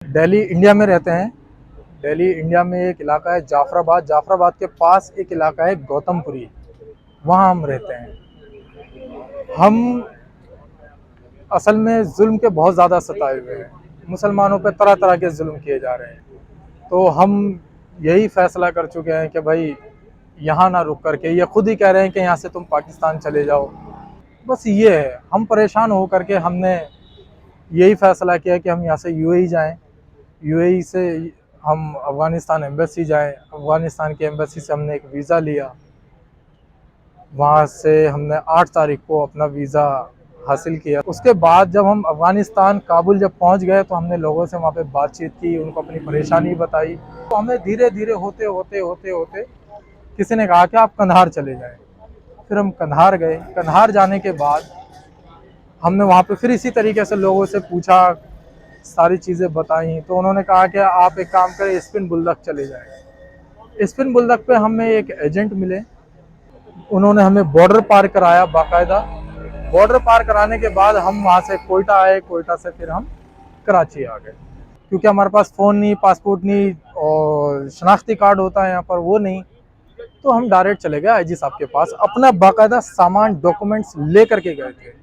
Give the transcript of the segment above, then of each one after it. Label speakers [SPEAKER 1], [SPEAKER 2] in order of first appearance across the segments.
[SPEAKER 1] Delhi India में रहते हैं। दिल्ली इंडिया में एक इलाका है जाफराबाद, जाफराबाद के पास एक इलाका है गौतमपुरी, वहाँ हम रहते हैं। हम असल में जुल्म के बहुत ज़्यादा सताए हुए हैं, मुसलमानों पर तरह तरह के जुल्म किए जा रहे हैं। तो हम यही फैसला कर चुके हैं कि भाई यहाँ ना रुक करके, ये खुद ही कह रहे हैं कि यहाँ से तुम पाकिस्तान चले जाओ। बस ये है, हम परेशान हो करके हमने यही फैसला किया कि हम यहाँ से यूएई जाएं। यूएई से हम अफ़गानिस्तान एम्बेसी जाएं। अफ़गानिस्तान की एम्बेसी से हमने एक वीज़ा लिया। वहाँ से हमने 8 तारीख को अपना वीज़ा हासिल किया। उसके बाद जब हम अफ़गानिस्तान काबुल जब पहुँच गए तो हमने लोगों से वहाँ पे बातचीत की, उनको अपनी परेशानी बताई। तो हमें धीरे धीरे होते होते होते होते किसी ने कहा कि आप कंधार चले जाएं। फिर हम कंधार गए। कंधार जाने के बाद हमने वहाँ पे फिर इसी तरीके से लोगों से पूछा, सारी चीज़ें बताई। तो उन्होंने कहा कि आप एक काम करें, स्पिन बुलदक चले जाएं। स्पिन बुलदक पे हमें एक एजेंट मिले, उन्होंने हमें बॉर्डर पार कराया बाकायदा। बॉर्डर पार कराने के बाद हम वहाँ से कोयटा आए। कोयटा से फिर हम कराची आ गए, क्योंकि हमारे पास फ़ोन नहीं, पासपोर्ट नहीं और शनाख्ती कार्ड होता है यहाँ पर, वो नहीं। तो हम डायरेक्ट चले गए आईजी साहब के पास, अपना बाकायदा सामान डॉक्यूमेंट्स ले करके गए थे।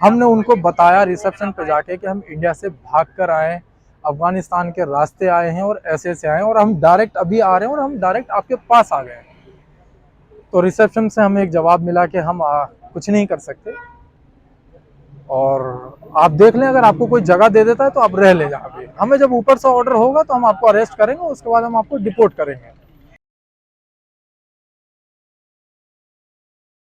[SPEAKER 1] हमने उनको बताया रिसेप्शन पे जाके कि हम इंडिया से भाग कर आए, अफगानिस्तान के रास्ते आए हैं और ऐसे ऐसे आए हैं और हम डायरेक्ट अभी आ रहे हैं और हम डायरेक्ट आपके पास आ गए हैं। तो रिसेप्शन से हमें एक जवाब मिला कि हम कुछ नहीं कर सकते और आप देख लें, अगर आपको कोई जगह दे देता है तो आप रह लें जहाँ पे। हमें जब ऊपर से ऑर्डर होगा तो हम आपको अरेस्ट करेंगे, उसके बाद हम आपको डिपोर्ट करेंगे।